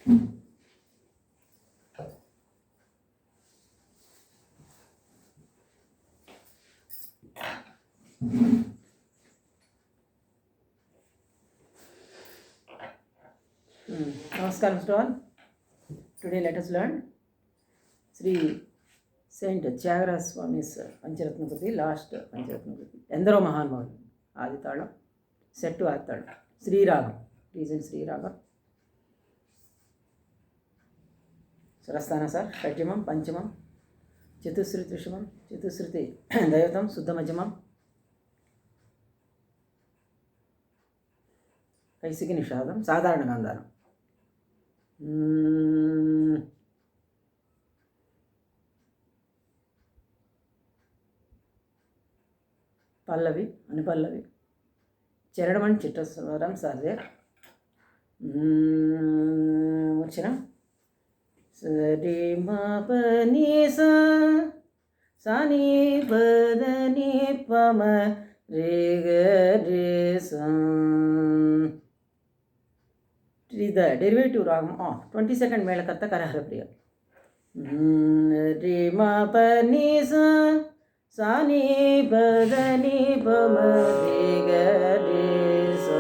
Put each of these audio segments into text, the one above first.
Namaskaram to all. Today let us learn Sri Saint Tyagaraja Swami's Pancharatna Kruti, last Pancharatna Kruti. Endaro Mahanvavu, Aditalam, set to Aditalam. Sri Raga, reason Sri Raga. Sarasthana sir, Shajamam, Panchamam, Chatusruti Trishamam, Chatusruti Dayatam, Suddhamajamam. Kaisiki Nishadam, Sadharana Gandharam. Pallavi, Anupallavi. Cheradam and Chittaswaram are there. Vachana. Sari ma pa ni sa, sa ni pa da ni pa ma re ga re sa. It is the derivative ragam. 22nd Melakatta Karahara Priya. Re ma pa ni sa, sa ni pa da ni pa ma re ga re sa.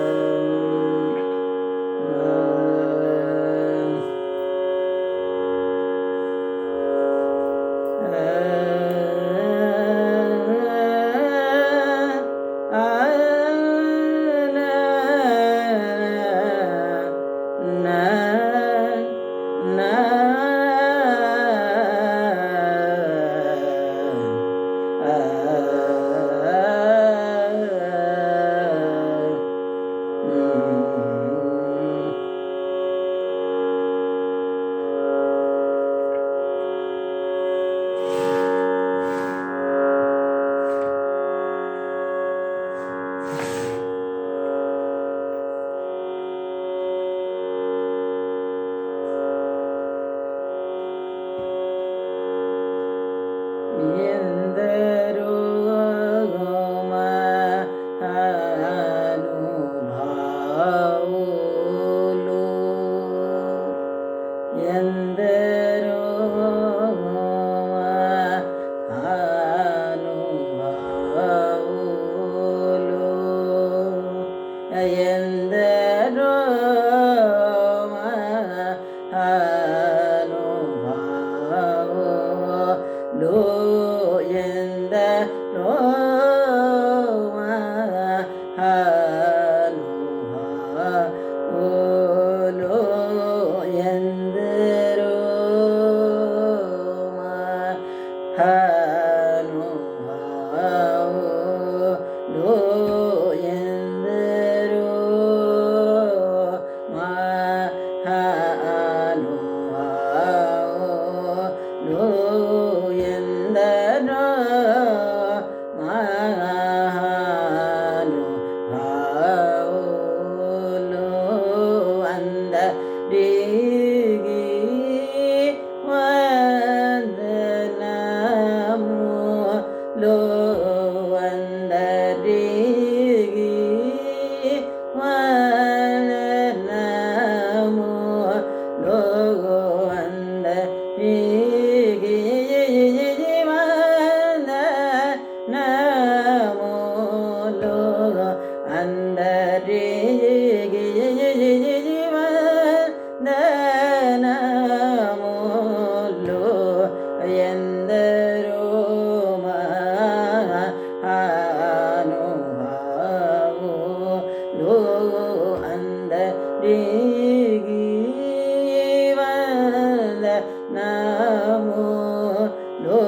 Namo lo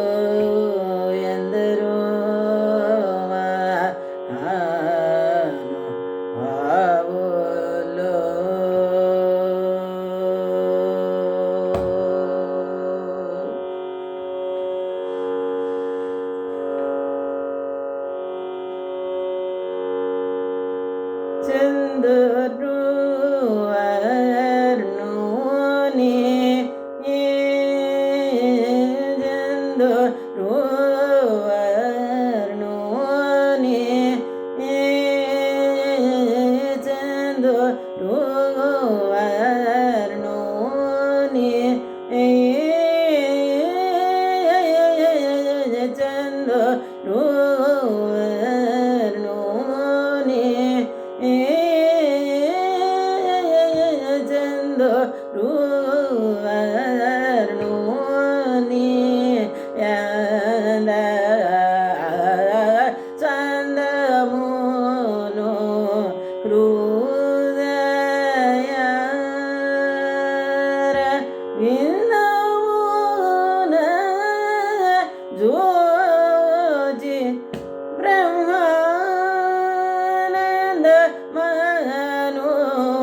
endero Joji Brahmananda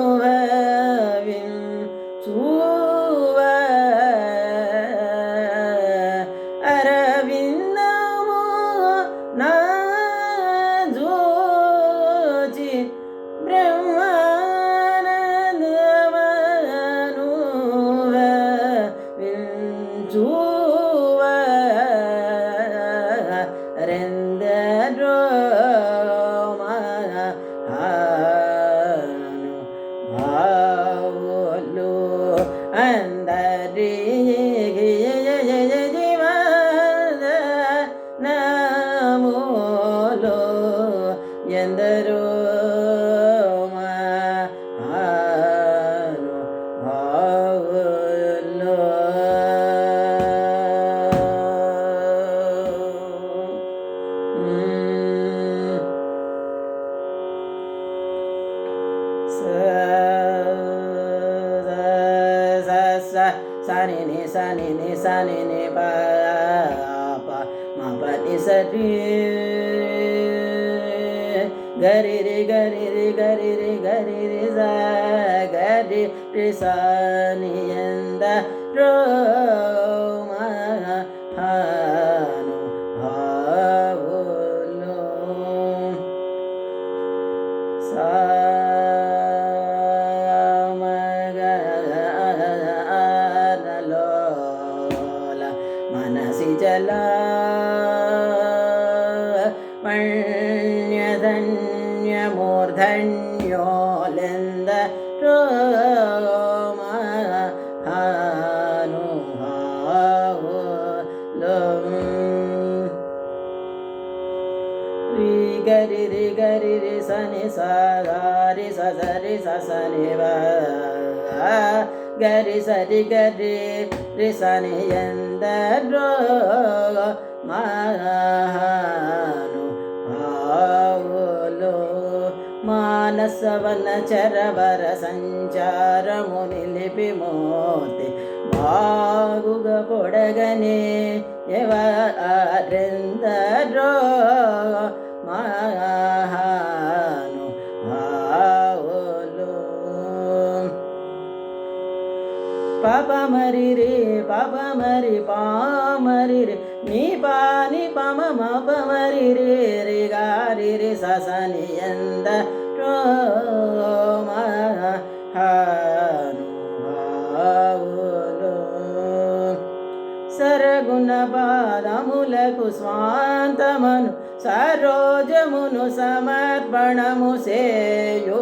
మనోహవిం చూవ అరవిందము నా జోజి బ్రహ్మానంద మనోహవిం చూవ రెందరో భావులు అందరికి జీవన నమోలో ఎందరో భావులు సని ని పాప మా పని సరి గరి రి గరి రి గరి రి గరి రి సా గరి రి సని ఎంద రో హాను హావులో సా మనసి జల మణ్యధన్యమూర్ధన్యోలింద రోమహాను హావులం రి గరి రి సని సారి సరి సని గరి సరి గరి రి సని ఎందరో మహాను భావులు మానసవన చరవర సంచారము నిలిపి మోతి బాగుగా పొడగనే ఎవరెందరో మహాను భావులు పాప మరి రే పాప మరి పామరి రే నీ పాని పమ మప మరి రే రి గారి రి ససని ఎంద రోమహాను భావులు సరగుణ పాదములకు స్వాంతమను సరోజమును సమర్పణము సేయువరెంద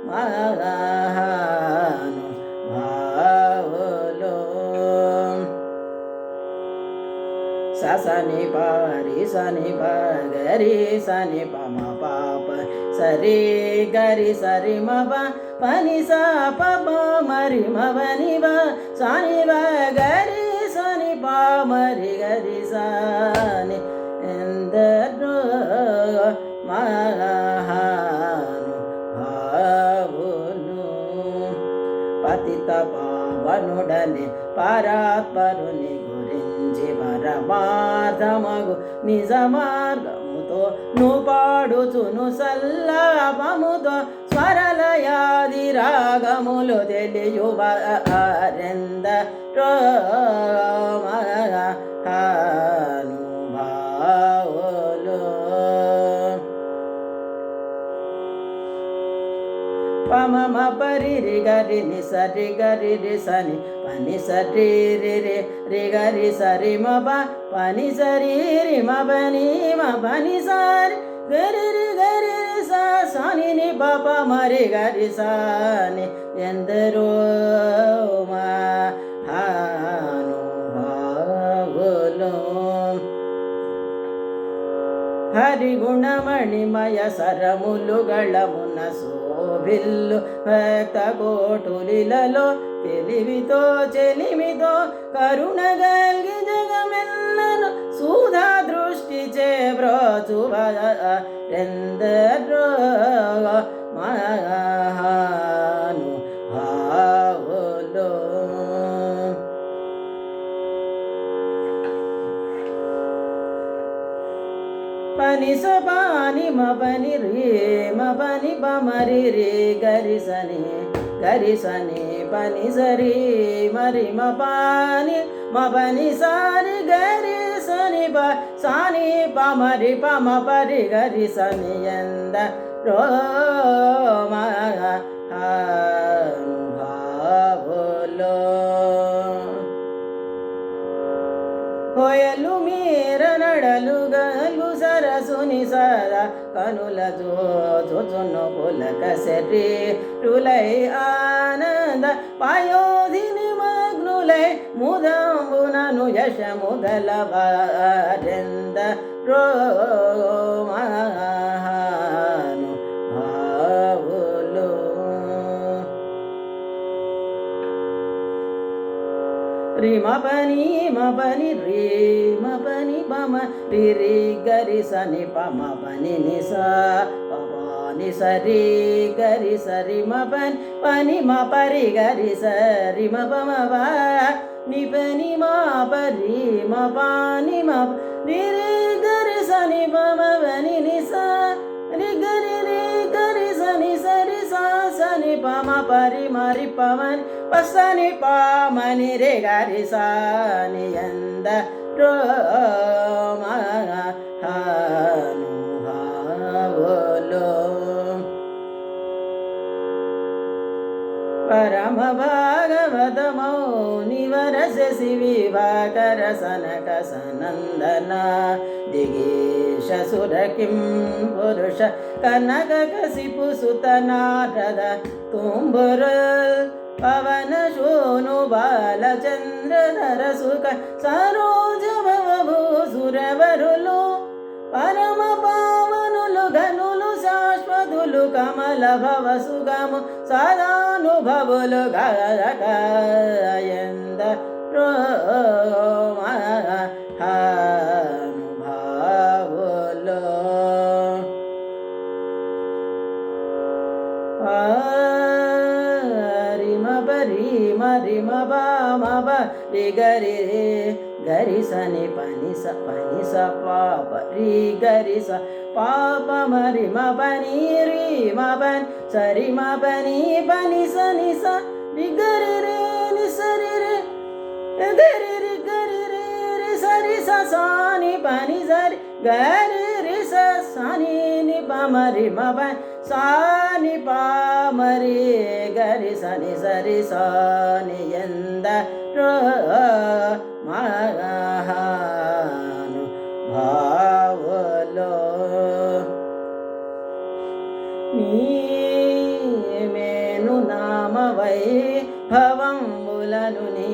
మహాను భావులు సని పారి సని పగరి సని పమ పాప సరి గరి సరి మప పని సా పమ మరి మని సని గరి సని పా మరి గరి సని ఎందరో మహాను భావులు పతిత పావనుడని పరాత్పరుని గురించి పరమార్థమగు నిజ మార్గముతో ను పాడుచును సల్లాపముతో స్వరలయాది రాగములు తెలియువరెంద రోమహాను భావులు పమ పరి రి గరి ని సరి గరి రి సని పని సరి రి రి రి గరి సరి మ పని సరి రి మ పని సరి గరి రి సా సని ని పప మరి గరి సాని ఎందరో మహాను హరిగుణమణిమయ సరములు గళమున శోభిల్లు భక్త కోటులిలలో తెలివితో చెలిమితో కరుణ గల్గి జగమెల్లను సుధా దృష్టి చే బ్రోచువరెందరో మహాను భావులో పని సపాని మపని రే మపని పమరి రే గరిసని గరిసని పని సరి మరి మపాని మపని సారి గరిసని ప సాని పమరి పమ పరి గరిసని ఎంద రోమహానుభావులో హోయలు మీర నడలు గలు సరసుని సర కనుల జోచును పులక శరీ రులై ఆనంద పాయోధిని మగ్నులై ముదంబునను యశము గలవారెంద రోమహాను భావులు రి మపని రే మపని పమ రి రి గరి సని పమ పని నిస పని సరి గరి సరి మపని పని మ పరి గరి సరి మ పమ ని పని మా పరి మ పాని మ రి రి గరి సని పమ పని నిస రి గరి సని సరి సా సని పమ పరి మరి పమని పసని పామని రే గరి సాని ఎంద రోమహానుభావులో పరమ భాగవత మౌని వరస శివివాకర సనక సనందన దిగేశ సురకిం పురుష కనక కసిపు సుత నారద తుంబురుల్ పవన శోను బాలచంద్రధర సుఖ సరోజ భవభూసురవరులు పరమ పావనులు ఘనులు శాశ్వతులు కమల భవ సుగము సదానుభవులు గాయంద రోమహానుభావులు రిమ బామ రి గరి గరి సని పని స పాప రి గరి స పాప మరి మ పని రి మ పని సరి మ పని పని సని స రి గరి రే ని సరి రే గరి రే రి సరి స సాని పని సరి గరి రి స సాని ని ప మరి మ పని సాని పామరి గరి సని సరి సాని ఎంద రోమహాను భావులో నీమేను నామవై భవంబులను నీ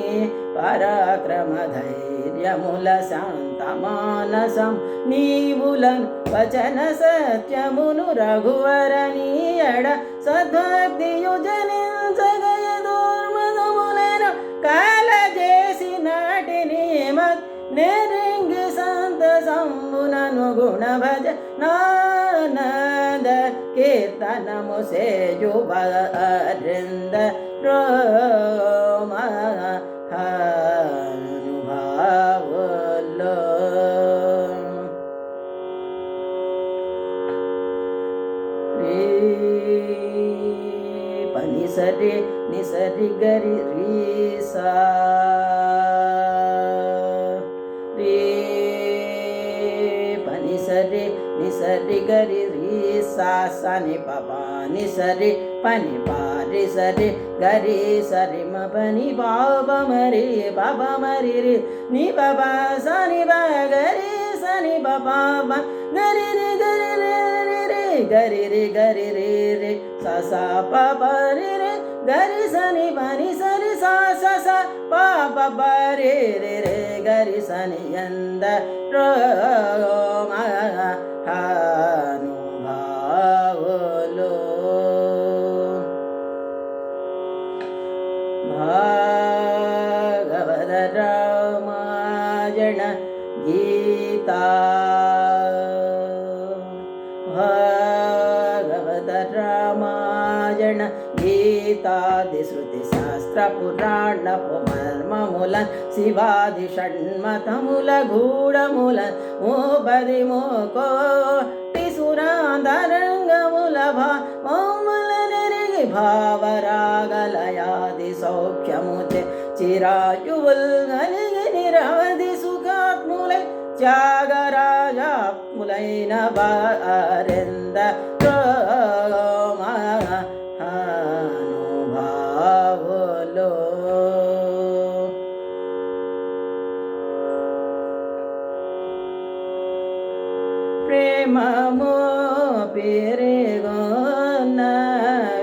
పరాక్రమ ధైర్యముల శాంతమానసం నీవులను వచన సత్యమును రఘువరనీయడ సద్భక్తియు జనించగయ దుర్మదములను కాలజేసి నాటిని మత్ నెరింగి సంత సంబునను గుణ భజ నానంద కీర్తనము సేయు వరింద రోమహానుభావులో పని సరి నిసరి గరి రీ సా రే పని సరి నిసరి గరి రీ సా సని పపా నిసరి పని పారి సరి గరి సరి మ పని బాబ మరి రి ని బాబా సని బా గరి సని బాబా గరి రి గరి రే గరి రి రే స స ప ప రి రే గరి సని పని సరి సా స స పా ప ప రే రే రే గరి సని ఎంద రో మహానుభావులు భాగవత రామాయణ గీతా భాగవత రామాయణ గీతాది శృతి శాస్త్ర పురాణపు మర్మములన్ శివాది షణ్మతముల గూఢములన్ మోపది మోకోటి సురాంతరంగముల భాముల నెరిగి భావరాగలయాది సౌఖ్యముచే చిరాయువుల్ కలిగి నిరవధి సుఖాత్ములై త్యాగరాజాత్ములైన వారెంద మహానుభావులు ప్రేమమో పెరిగొన్న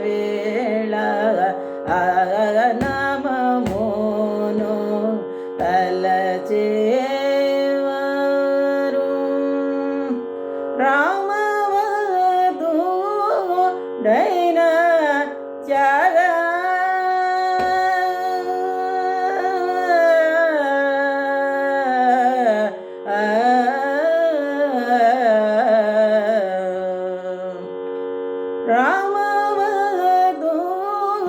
వేళ నమమును తలచేవారు రామవధుడైన త్యాగ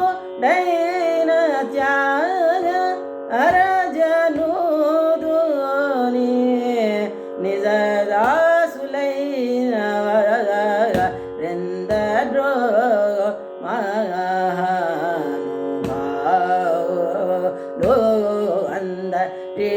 రామవధుడైన త్యాగ అరజనుదుని నిజదాసులైన రెందరో మహానుభావులు అందరి